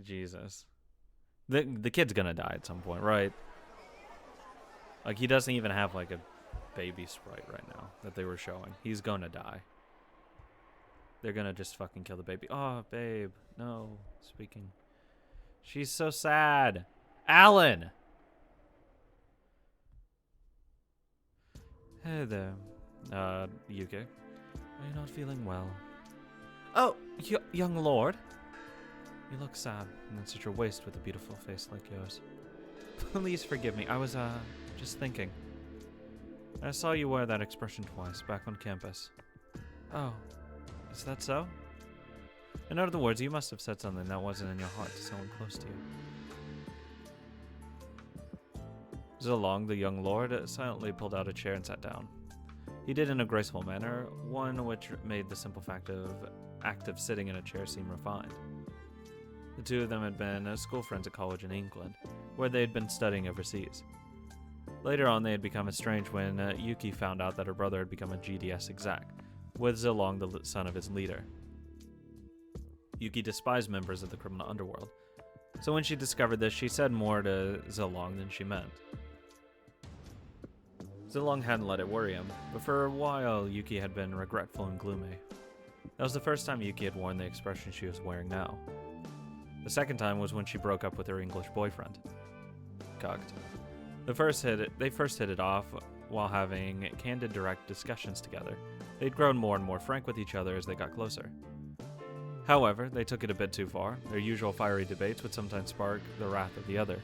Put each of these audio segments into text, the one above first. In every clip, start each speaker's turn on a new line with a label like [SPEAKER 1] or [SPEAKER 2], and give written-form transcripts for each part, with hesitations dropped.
[SPEAKER 1] Jesus. The kid's gonna die at some point, right? Like, he doesn't even have, like, a baby sprite right now that they were showing. He's gonna die. They're gonna just fucking kill the baby. Oh, babe. No. Speaking. She's so sad. Alan! Hey there. Yuki. Are you not feeling well? Oh, young lord. You look sad and in such a waste with a beautiful face like yours. Please forgive me. I was, just thinking. I saw you wear that expression twice back on campus. Oh, is that so? In other words, you must have said something that wasn't in your heart to someone close to you. Zilong, the young lord, silently pulled out a chair and sat down. He did in a graceful manner, one which made the simple act of sitting in a chair seem refined. The two of them had been school friends at college in England, where they had been studying overseas. Later on, they had become estranged when Yuki found out that her brother had become a GDS exec, with Zilong the son of his leader. Yuki despised members of the criminal underworld, so when she discovered this, she said more to Zilong than she meant. Zilong hadn't let it worry him, but for a while, Yuki had been regretful and gloomy. That was the first time Yuki had worn the expression she was wearing now. The second time was when she broke up with her English boyfriend. Cocked. They first hit it off while having candid, direct discussions together. They'd grown more and more frank with each other as they got closer. However, they took it a bit too far. Their usual fiery debates would sometimes spark the wrath of the other.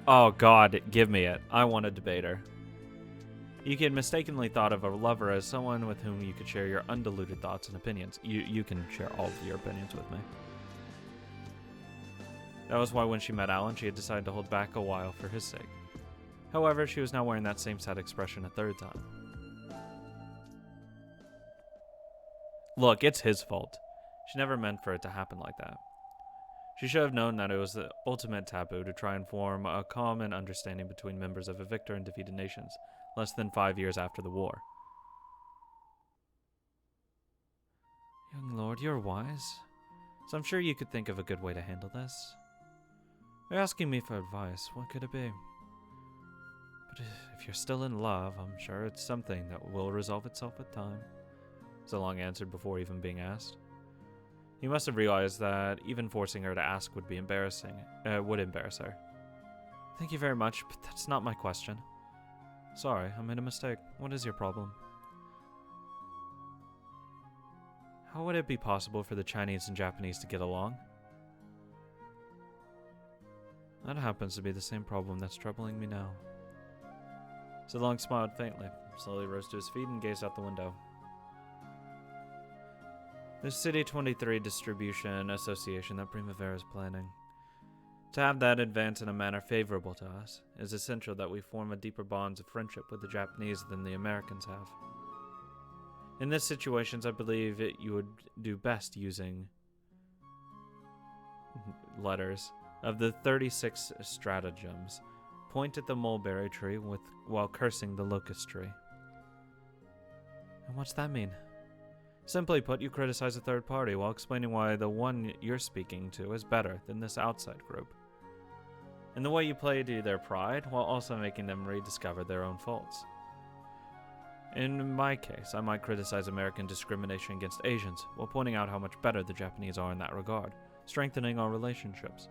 [SPEAKER 1] Oh god, give me it. I want a debater. Yuki had mistakenly thought of a lover as someone with whom you could share your undiluted thoughts and opinions. You can share all of your opinions with me. That was why when she met Alan, she had decided to hold back a while for his sake. However, she was now wearing that same sad expression a third time. Look, it's his fault. She never meant for it to happen like that. She should have known that it was the ultimate taboo to try and form a common understanding between members of a victor and defeated nations, less than 5 years after the war. Young lord, you're wise, so I'm sure you could think of a good way to handle this. You're asking me for advice. What could it be? But if you're still in love, I'm sure it's something that will resolve itself with time. Zilong answered before even being asked. He must have realized that even forcing her to ask would embarrass her. Thank you very much, but that's not my question. Sorry, I made a mistake. What is your problem? How would it be possible for the Chinese and Japanese to get along? That happens to be the same problem that's troubling me now. Zilong smiled faintly, slowly rose to his feet and gazed out the window. The City 23 Distribution Association that Primavera is planning. To have that advance in a manner favorable to us, it is essential that we form a deeper bonds of friendship with the Japanese than the Americans have. In this situation, I believe you would do best using letters of the 36 stratagems. Point at the mulberry tree while cursing the locust tree. And what's that mean? Simply put, you criticize a third party while explaining why the one you're speaking to is better than this outside group. In the way you play to their pride while also making them rediscover their own faults. In my case, I might criticize American discrimination against Asians while pointing out how much better the Japanese are in that regard, strengthening our relationships.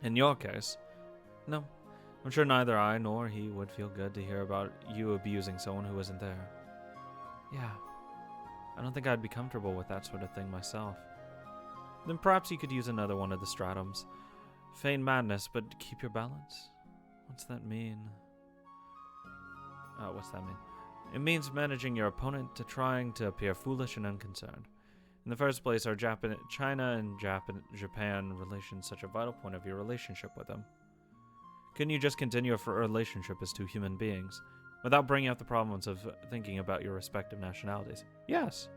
[SPEAKER 1] In your case, no, I'm sure neither I nor he would feel good to hear about you abusing someone who isn't there. Yeah, I don't think I'd be comfortable with that sort of thing myself. Then perhaps you could use another one of the stratums. Feign madness, but keep your balance. What's that mean? What's that mean? It means managing your opponent to trying to appear foolish and unconcerned. In the first place, are China and Japan relations such a vital point of your relationship with them? Couldn't you just continue a relationship as two human beings, without bringing up the problems of thinking about your respective nationalities? Yes.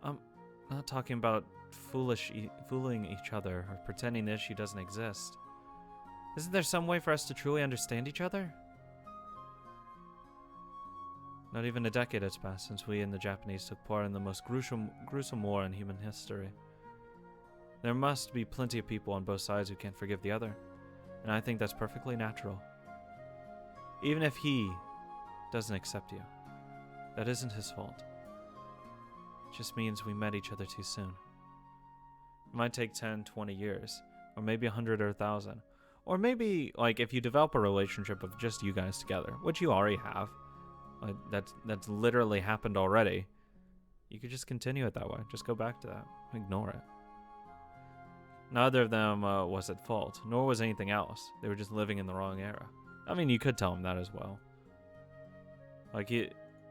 [SPEAKER 1] I'm not talking about fooling each other or pretending the issue doesn't exist. Isn't there some way for us to truly understand each other? Not even a decade has passed since we and the Japanese took part in the most gruesome war in human history. There must be plenty of people on both sides who can't forgive the other, and I think that's perfectly natural. Even if he doesn't accept you, that isn't his fault. It just means we met each other too soon. It might take 10, 20 years, or maybe 100 or 1,000. Or maybe, like, if you develop a relationship of just you guys together, which you already have, like, that's literally happened already, you could just continue it that way. Just go back to that. Ignore it. Neither of them was at fault, nor was anything else. They were just living in the wrong era. I mean, you could tell him that as well. Like,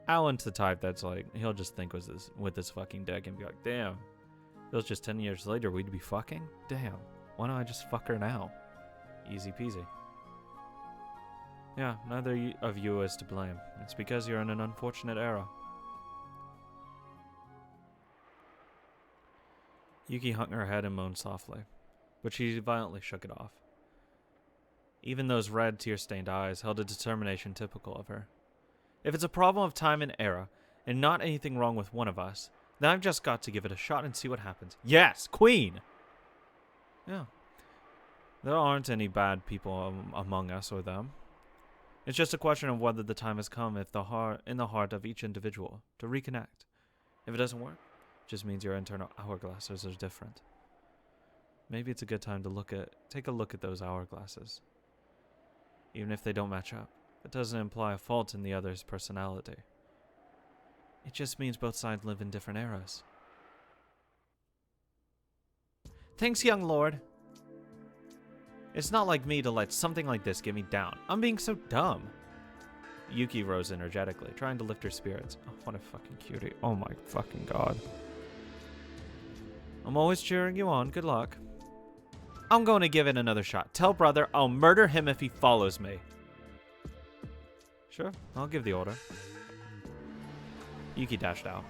[SPEAKER 1] Alan's the type that's like, he'll just think with this fucking dick and be like, damn, if it was just 10 years later, we'd be fucking? Damn, why don't I just fuck her now? Easy peasy. Yeah, neither of you is to blame. It's because you're in an unfortunate era. Yuki hung her head and moaned softly, but she violently shook it off. Even those red, tear-stained eyes held a determination typical of her. If it's a problem of time and era, and not anything wrong with one of us, then I've just got to give it a shot and see what happens. Yes, Queen! Yeah. There aren't any bad people among us or them. It's just a question of whether the time has come in the heart of each individual to reconnect. If it doesn't work, it just means your internal hourglasses are different. Maybe it's a good time to take a look at those hourglasses. Even if they don't match up, it doesn't imply a fault in the other's personality. It just means both sides live in different eras. Thanks, young lord. It's not like me to let something like this get me down. I'm being so dumb. Yuki rose energetically, trying to lift her spirits. Oh, what a fucking cutie. Oh my fucking god. I'm always cheering you on. Good luck. I'm going to give it another shot. Tell brother I'll murder him if he follows me. Sure, I'll give the order. Yuki dashed out.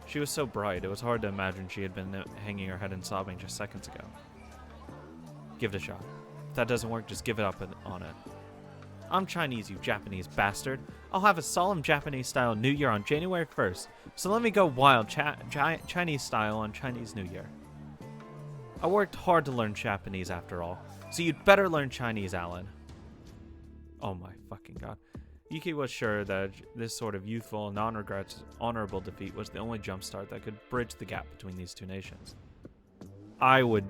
[SPEAKER 1] She was so bright, it was hard to imagine she had been hanging her head and sobbing just seconds ago. Give it a shot. If that doesn't work, just give it up on it. I'm Chinese, you Japanese bastard. I'll have a solemn Japanese-style New Year on January 1st, so let me go wild Chinese style on Chinese New Year. I worked hard to learn Japanese after all, so you'd better learn Chinese, Alan. Oh my fucking god. Yuki was sure that this sort of youthful, non-regrets, honorable defeat was the only jumpstart that could bridge the gap between these two nations. I would...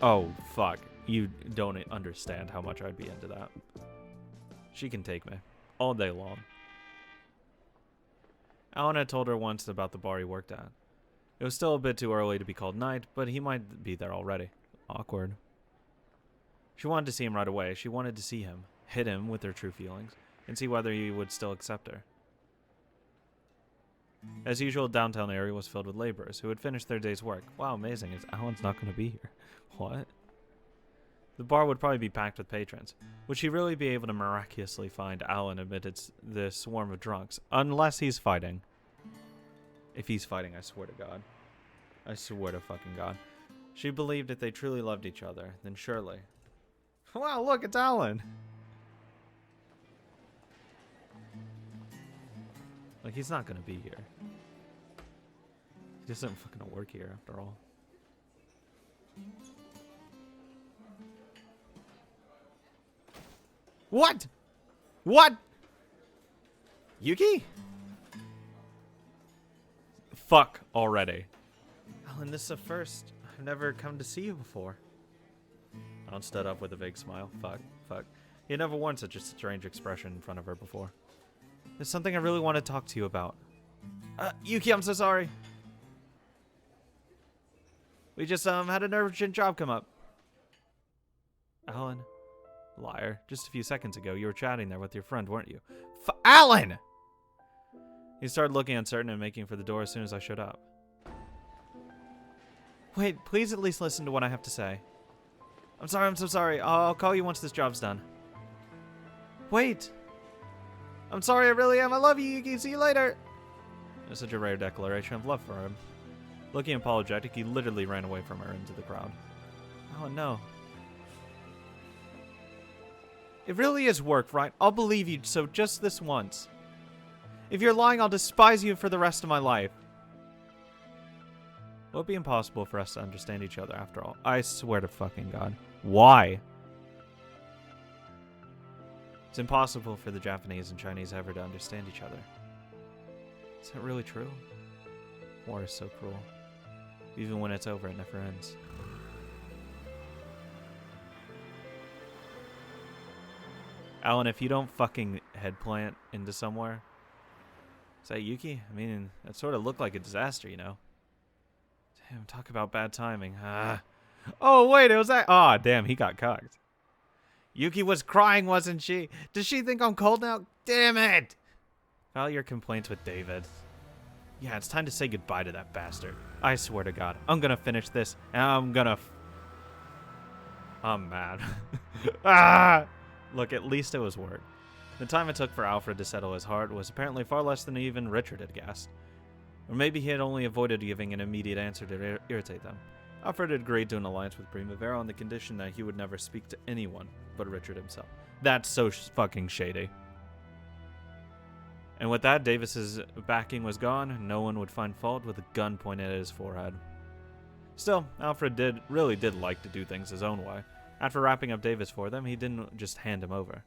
[SPEAKER 1] Oh, fuck. You don't understand how much I'd be into that. She can take me. All day long. Alan had told her once about the bar he worked at. It was still a bit too early to be called night, but he might be there already. Awkward. She wanted to see him right away. She wanted to see him, hit him with her true feelings, and see whether he would still accept her. As usual, the downtown area was filled with laborers who had finished their day's work. Wow, amazing. Alan's not going to be here. What? The bar would probably be packed with patrons. Would she really be able to miraculously find Alan amid the swarm of drunks? Unless he's fighting. If he's fighting, I swear to God. I swear to fucking God. She believed if they truly loved each other, then surely... Wow, look, it's Alan! Like, he's not gonna be here. He doesn't fucking work here, after all. What? What? Yuki? Fuck already. Alan, this is a first. I've never come to see you before. Alan stood up with a vague smile. Fuck. He had never worn such a strange expression in front of her before. There's something I really want to talk to you about. Yuki, I'm so sorry. We just had an urgent job come up. Alan. Liar. Just a few seconds ago, you were chatting there with your friend, weren't you? Alan! He started looking uncertain and making for the door as soon as I showed up. Wait, please at least listen to what I have to say. I'm so sorry. I'll call you once this job's done. Wait! I'm sorry, I really am. I love you, Yuki. See you later. It was such a rare declaration of love for him. Looking apologetic, he literally ran away from her into the crowd. Oh, no. It really is work, right? I'll believe you, so just this once. If you're lying, I'll despise you for the rest of my life. Will it be impossible for us to understand each other after all? I swear to fucking God. Why? It's impossible for the Japanese and Chinese ever to understand each other. Is that really true? War is so cruel. Even when it's over, it never ends. Alan, if you don't fucking headplant into somewhere... Is that Yuki? I mean, that sort of looked like a disaster, you know? Damn, talk about bad timing. Oh, wait, it was that... Aw, damn, he got cucked. Yuki was crying, wasn't she? Does she think I'm cold now? Damn it! File your complaints with David. Yeah, it's time to say goodbye to that bastard. I swear to God, I'm gonna finish this, and I'm gonna... I'm mad. Look, at least it was work. The time it took for Alfred to settle his heart was apparently far less than even Richard had guessed. Or maybe he had only avoided giving an immediate answer to irritate them. Alfred had agreed to an alliance with Primavera on the condition that he would never speak to anyone but Richard himself. That's so fucking shady. And with that, Davis's backing was gone. No one would find fault with a gun pointed at his forehead. Still, Alfred really did like to do things his own way. After wrapping up Davis for them, he didn't just hand him over.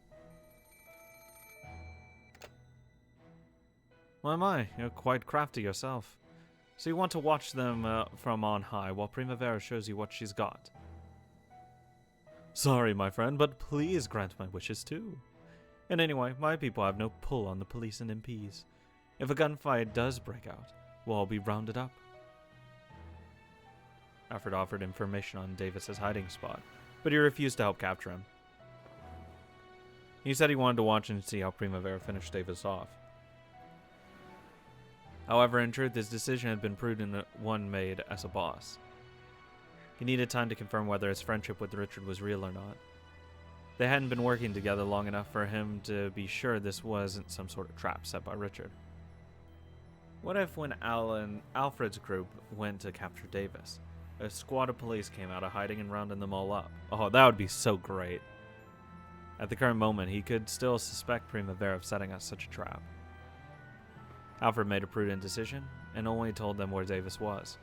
[SPEAKER 1] Why am I? You're quite crafty yourself. So you want to watch them from on high while Primavera shows you what she's got. Sorry, my friend, but please grant my wishes too. And anyway, my people have no pull on the police and MPs. If a gunfight does break out, we'll all be rounded up. Alfred offered information on Davis's hiding spot, but he refused to help capture him. He said he wanted to watch and see how Primavera finished Davis off. However, in truth, his decision had been prudent one made as a boss. He needed time to confirm whether his friendship with Richard was real or not. They hadn't been working together long enough for him to be sure this wasn't some sort of trap set by Richard. What if when Alfred's group went to capture Davis, a squad of police came out of hiding and rounded them all up? Oh, that would be so great. At the current moment, he could still suspect Primavera of setting us such a trap. Alfred made a prudent decision and only told them where Davis was.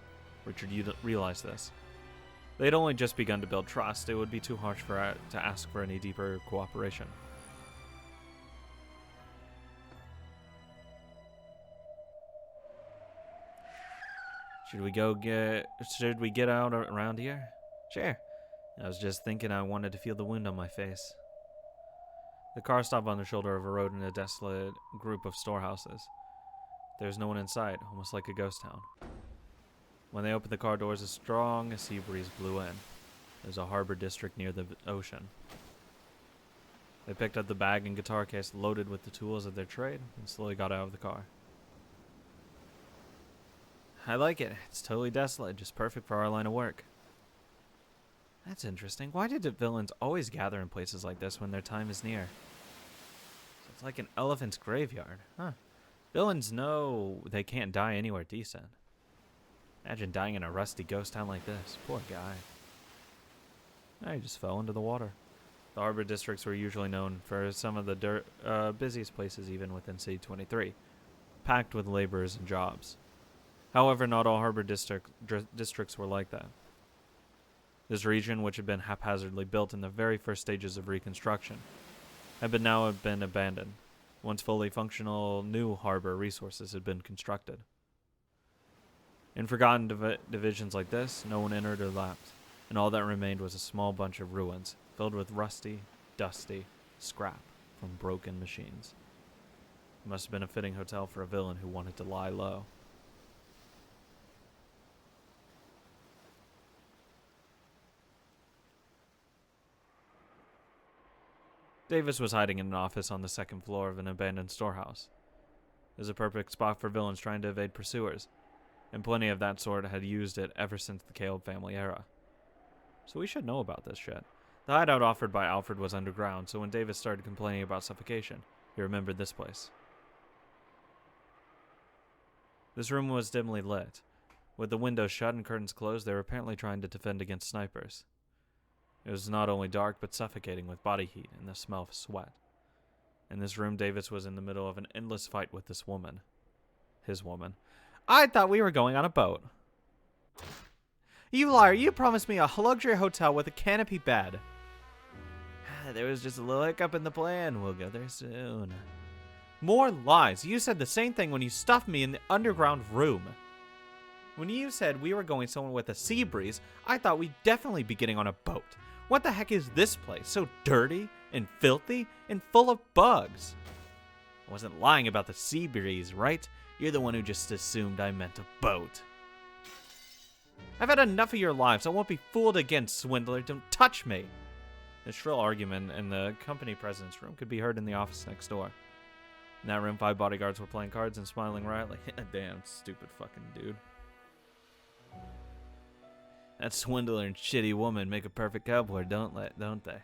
[SPEAKER 1] Richard realized this. They had only just begun to build trust. It would be too harsh to ask for any deeper cooperation. Should we get out around here? Sure. I was just thinking I wanted to feel the wind on my face. The car stopped on the shoulder of a road in a desolate group of storehouses. There was no one in sight, almost like a ghost town. When they opened the car doors, a strong sea breeze blew in. There was a harbor district near the ocean. They picked up the bag and guitar case loaded with the tools of their trade and slowly got out of the car. I like it. It's totally desolate, just perfect for our line of work. That's interesting. Why did the villains always gather in places like this when their time is near? So it's like an elephant's graveyard, huh? Villains know they can't die anywhere decent. Imagine dying in a rusty ghost town like this. Poor guy. He just fell into the water. The harbor districts were usually known for some of the busiest places even within City 23, packed with laborers and jobs. However, not all harbor districts were like that. This region, which had been haphazardly built in the very first stages of reconstruction, had now been abandoned. Once fully functional, new harbor resources had been constructed. In forgotten divisions like this, no one entered or left, and all that remained was a small bunch of ruins, filled with rusty, dusty scrap from broken machines. It must have been a fitting hotel for a villain who wanted to lie low. Davis was hiding in an office on the second floor of an abandoned storehouse. It was a perfect spot for villains trying to evade pursuers, and plenty of that sort had used it ever since the Caleb family era. So we should know about this shit. The hideout offered by Alfred was underground, so when Davis started complaining about suffocation, he remembered this place. This room was dimly lit. With the windows shut and curtains closed, they were apparently trying to defend against snipers. It was not only dark, but suffocating with body heat and the smell of sweat. In this room, Davis was in the middle of an endless fight with this woman. His woman. I thought we were going on a boat. You liar, you promised me a luxury hotel with a canopy bed. There was just a little hiccup in the plan. We'll go there soon. More lies. You said the same thing when you stuffed me in the underground room. When you said we were going somewhere with a sea breeze, I thought we'd definitely be getting on a boat. What the heck is this place? So dirty and filthy and full of bugs. I wasn't lying about the sea breeze, right? You're the one who just assumed I meant a boat. I've had enough of your lives. I won't be fooled again, swindler. Don't touch me. The shrill argument in the company president's room could be heard in the office next door. In that room, 5 bodyguards were playing cards and smiling wryly. Damn, stupid fucking dude. That swindler and shitty woman make a perfect cowboy, don't they?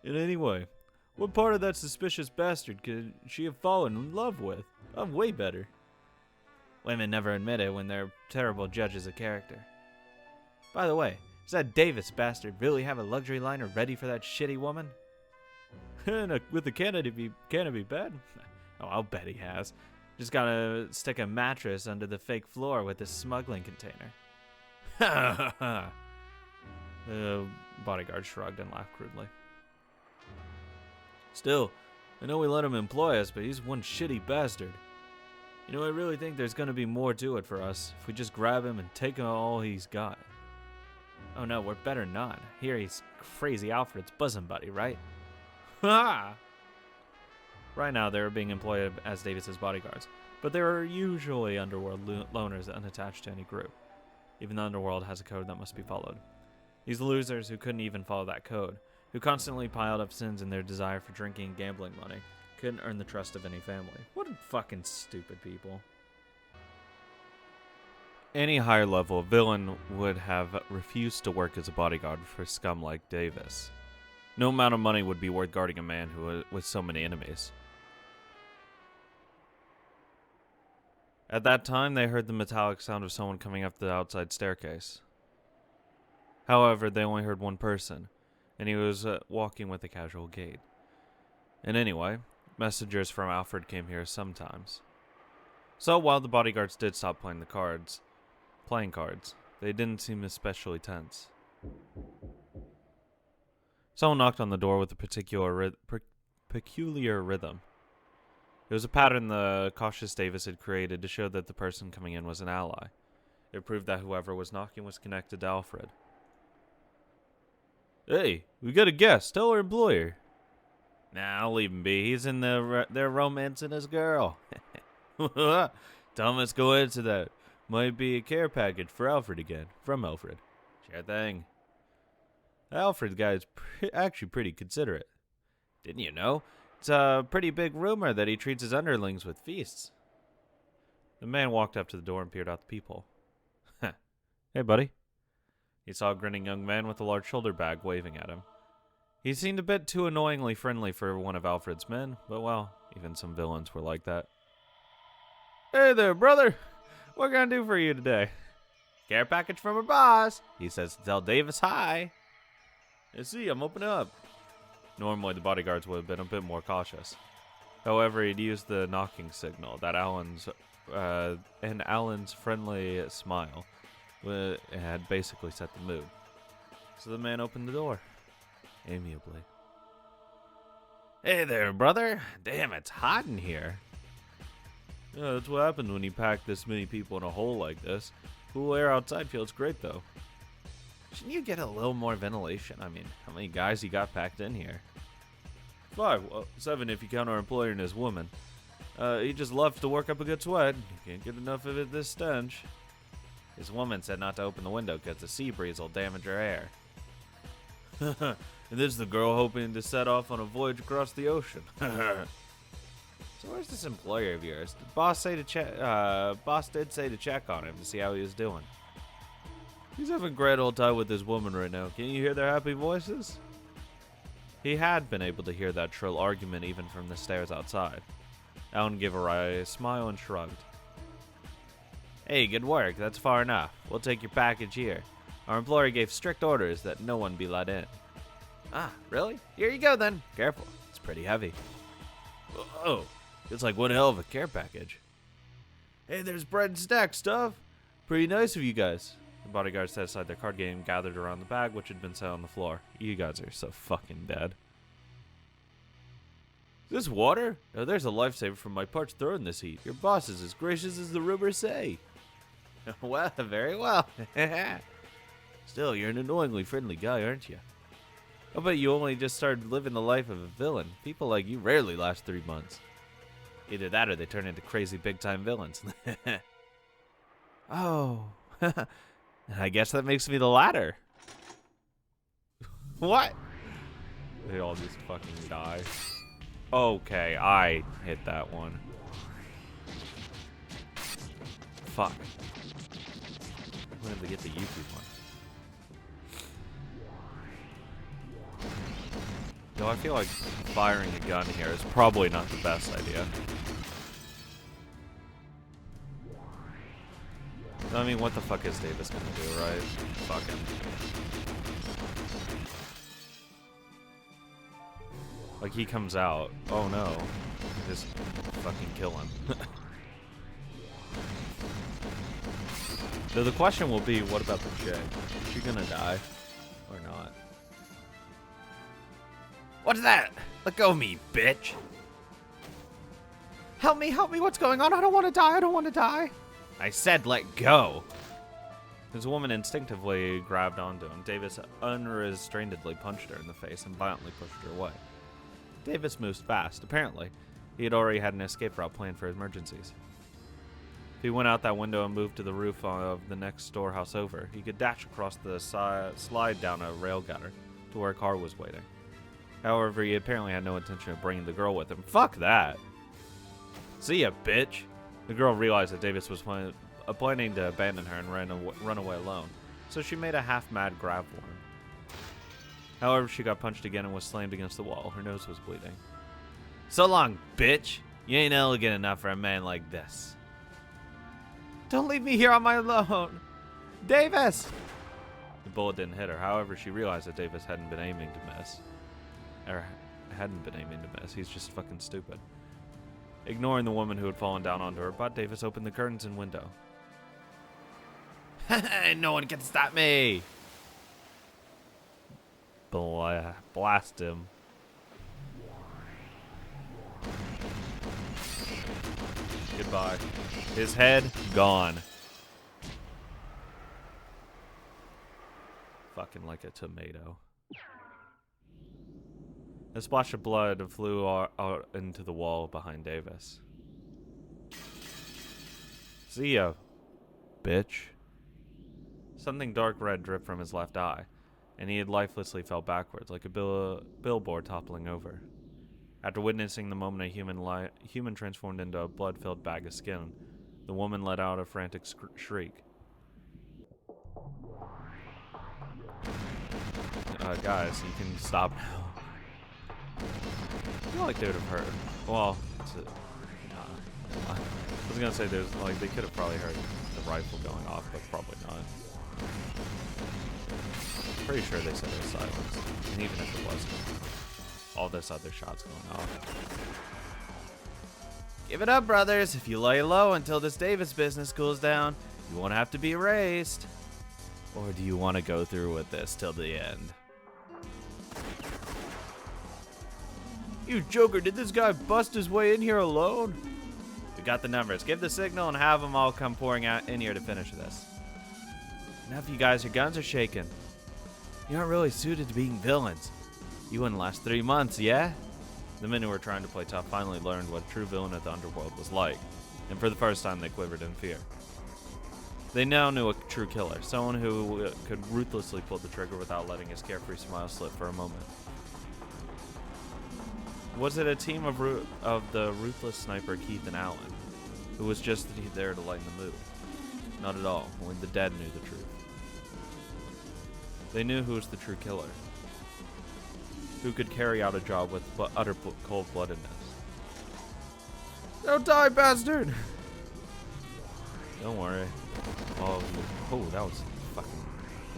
[SPEAKER 1] And anyway, what part of that suspicious bastard could she have fallen in love with? I'm way better. Women never admit it when they're terrible judges of character. By the way, does that Davis bastard really have a luxury liner ready for that shitty woman? With the canopy bed? Oh, I'll bet he has. Just gotta stick a mattress under the fake floor with this smuggling container. The bodyguard shrugged and laughed crudely. Still, I know we let him employ us, but he's one shitty bastard. You know, I really think there's gonna be more to it for us if we just grab him and take all he's got. Oh no, we're better not. Here he's crazy Alfred's bosom buddy, right? Ha! Right now, they're being employed as Davis's bodyguards, but they are usually underworld loners unattached to any group. Even the underworld has a code that must be followed. These losers who couldn't even follow that code, who constantly piled up sins in their desire for drinking and gambling money, couldn't earn the trust of any family. What fucking stupid people. Any higher level villain would have refused to work as a bodyguard for scum like Davis. No amount of money would be worth guarding a man who with so many enemies. At that time, they heard the metallic sound of someone coming up the outside staircase. However, they only heard one person, and he was walking with a casual gait. And anyway, messengers from Alfred came here sometimes. So while the bodyguards did stop playing cards, they didn't seem especially tense. Someone knocked on the door with a peculiar rhythm. It was a pattern the cautious Davis had created to show that the person coming in was an ally. It proved that whoever was knocking was connected to Alfred. Hey, we got a guest. Tell our employer. Nah, I'll leave him be. He's in there romancing his girl. Tell him let's go into that. Might be a care package for Alfred again. From Alfred. Sure thing. Alfred guy is actually pretty considerate. Didn't you know? It's a pretty big rumor that he treats his underlings with feasts. The man walked up to the door and peered out the peephole. Hey, buddy. He saw a grinning young man with a large shoulder bag waving at him. He seemed a bit too annoyingly friendly for one of Alfred's men, but well, even some villains were like that. Hey there, brother. What can I do for you today? Care package from our boss. He says to tell Davis hi. I see, I'm opening up. Normally, the bodyguards would have been a bit more cautious. However, he'd used the knocking signal that Alan's friendly smile had basically set the mood. So the man opened the door, amiably. Hey there, brother. Damn, it's hot in here. Yeah, that's what happens when you pack this many people in a hole like this. Cool air outside feels great, though. Shouldn't you get a little more ventilation? I mean, how many guys you got packed in here? 5, well, 7 if you count our employer and his woman. He just loves to work up a good sweat. You can't get enough of it this stench. His woman said not to open the window because the sea breeze will damage her hair. And this is the girl hoping to set off on a voyage across the ocean. So where's this employer of yours? Did boss did say to check on him to see how he was doing. He's having a great old time with his woman right now. Can you hear their happy voices? He had been able to hear that shrill argument even from the stairs outside. Alan gave a wry smile and shrugged. Hey, good work. That's far enough. We'll take your package here. Our employer gave strict orders that no one be let in. Ah, really? Here you go then. Careful. It's pretty heavy. Oh, it's like one hell of a care package. Hey, there's bread and snack stuff. Pretty nice of you guys. The bodyguard set aside their card game, gathered around the bag, which had been set on the floor. You guys are so fucking dead. Is this water? Oh, there's a lifesaver from my parched throat in this heat. Your boss is as gracious as the rumors say. Well, very well. Still, you're an annoyingly friendly guy, aren't you? I bet you only just started living the life of a villain. People like you rarely last 3 months. Either that or they turn into crazy big-time villains. Oh. I guess that makes me the latter. What? They all just fucking die. Okay, I hit that one. Fuck. I'm gonna get the Yuffie one. No, I feel like firing a gun here is probably not the best idea. I mean, what the fuck is Davis gonna do, right? Fuck him. Like, he comes out. Oh no. Just fucking kill him. So the question will be, what about the chick? Is she gonna die? Or not? What's that? Let go of me, bitch! Help me, what's going on? I don't want to die, I said let go! His woman instinctively grabbed onto him. Davis unrestrainedly punched her in the face and violently pushed her away. Davis moved fast. Apparently, he had already had an escape route planned for emergencies. If he went out that window and moved to the roof of the next storehouse over, he could dash across the slide down a rail gutter to where a car was waiting. However, he apparently had no intention of bringing the girl with him. Fuck that! See ya, bitch! The girl realized that Davis was planning to abandon her and run away alone, so she made a half-mad grab for him. However, she got punched again and was slammed against the wall. Her nose was bleeding. So long, bitch! You ain't elegant enough for a man like this. Don't leave me here on my own! Davis! The bullet didn't hit her. However, she realized that Davis hadn't been aiming to miss. He's just fucking stupid. Ignoring the woman who had fallen down onto her butt, Davis opened the curtains and window. No one can stop me! Blast him. Goodbye. His head gone. Fucking like a tomato. A splash of blood flew out into the wall behind Davis. See ya, bitch. Something dark red dripped from his left eye, and he had lifelessly fell backwards like a billboard toppling over. After witnessing the moment a human transformed into a blood-filled bag of skin, the woman let out a frantic shriek. Guys, you can stop now. I feel like they would have heard. Well, I was gonna say there's like they could have probably heard the rifle going off, but probably not. Pretty sure they said it was silence, and even if it wasn't, all this other shots going off. Give it up, brothers. If you lay low until this Davis business cools down, you won't have to be erased. Or do you want to go through with this till the end? You joker, did this guy bust his way in here alone? We got the numbers. Give the signal and have them all come pouring out in here to finish this. Enough, you guys. Your guns are shaking. You aren't really suited to being villains. You wouldn't last 3 months, yeah? The men who were trying to play tough finally learned what a true villain of the underworld was like, and for the first time they quivered in fear. They now knew a true killer, someone who could ruthlessly pull the trigger without letting his carefree smile slip for a moment. Was it a team of the ruthless sniper Keith and Alan, who was just there to lighten the mood? Not at all. Only the dead knew the truth. They knew who was the true killer, who could carry out a job with utter cold-bloodedness. Don't die, bastard! Don't worry. Oh, that was a fucking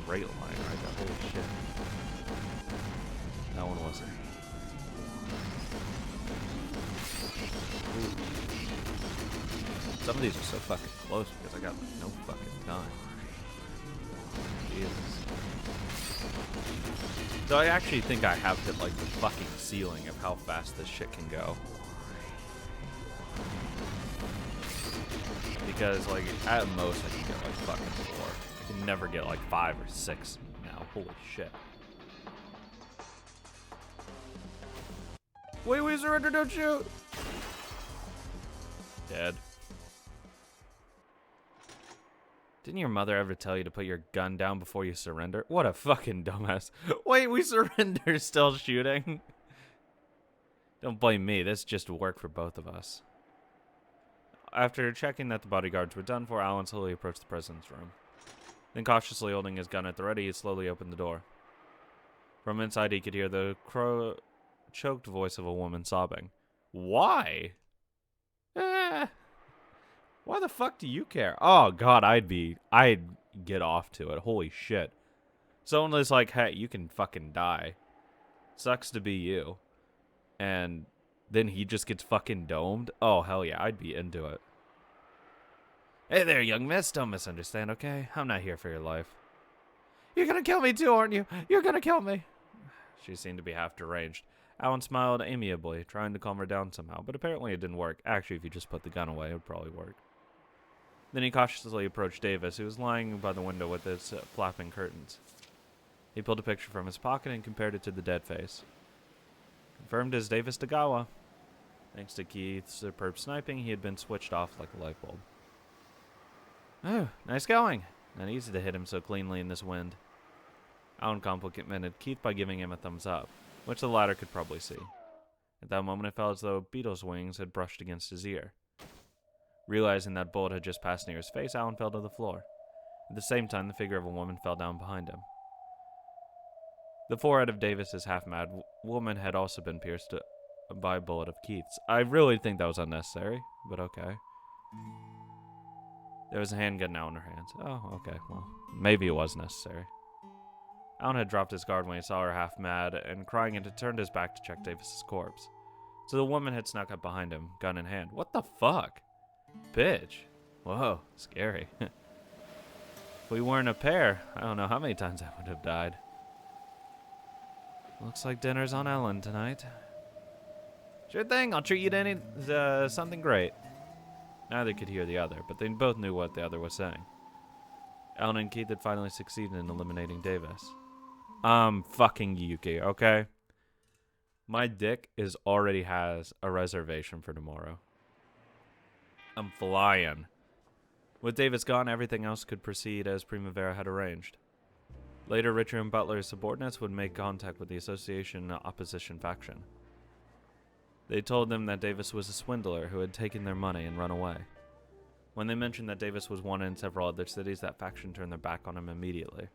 [SPEAKER 1] great line right there. Holy shit. That one wasn't. Ooh. Some of these are so fucking close because I got like, no fucking time. Jesus. So I actually think I have hit like the fucking ceiling of how fast this shit can go. Because like at most I can get like fucking 4. I can never get like 5 or 6 now. Holy shit. Wait, we surrender, don't shoot! Dead. Didn't your mother ever tell you to put your gun down before you surrender? What a fucking dumbass. Wait, we surrender, still shooting? Don't blame me, this just worked for both of us. After checking that the bodyguards were done for, Alan slowly approached the president's room. Then cautiously holding his gun at the ready, he slowly opened the door. From inside he could hear the choked voice of a woman sobbing. Why? Why the fuck do you care? Oh god, I'd get off to it. Holy shit. Someone is like, hey, you can fucking die. Sucks to be you. And then he just gets fucking domed. Oh hell yeah, I'd be into it. Hey there, young miss, don't misunderstand, okay? I'm not here for your life. You're gonna kill me too, aren't you? You're gonna kill me. She seemed to be half deranged. Alan smiled amiably, trying to calm her down somehow, but apparently it didn't work. Actually, if you just put the gun away, it would probably work. Then he cautiously approached Davis, who was lying by the window with its flapping curtains. He pulled a picture from his pocket and compared it to the dead face. Confirmed as Davis Tagawa. Thanks to Keith's superb sniping, he had been switched off like a light bulb. Oh, nice going. Not easy to hit him so cleanly in this wind. Alan complimented Keith by giving him a thumbs up, which the latter could probably see. At that moment, it felt as though Beetle's wings had brushed against his ear. Realizing that bullet had just passed near his face, Alan fell to the floor. At the same time, the figure of a woman fell down behind him. The forehead of Davis's half-mad woman had also been pierced by a bullet of Keith's. I really think that was unnecessary, but okay. There was a handgun now in her hands. Oh, okay, well, maybe it was necessary. Alan had dropped his guard when he saw her half-mad and crying and had turned his back to check Davis's corpse. So the woman had snuck up behind him, gun in hand. What the fuck? Bitch. Whoa, scary. If we weren't a pair, I don't know how many times I would have died. Looks like dinner's on Ellen tonight. Sure thing, I'll treat you to something great. Neither could hear the other, but they both knew what the other was saying. Ellen and Keith had finally succeeded in eliminating Davis. Fucking Yuki, okay? My dick already has a reservation for tomorrow. I'm flying. With Davis gone, everything else could proceed as Primavera had arranged. Later, Richard and Butler's subordinates would make contact with the Association opposition faction. They told them that Davis was a swindler who had taken their money and run away. When they mentioned that Davis was wanted in several other cities, that faction turned their back on him immediately.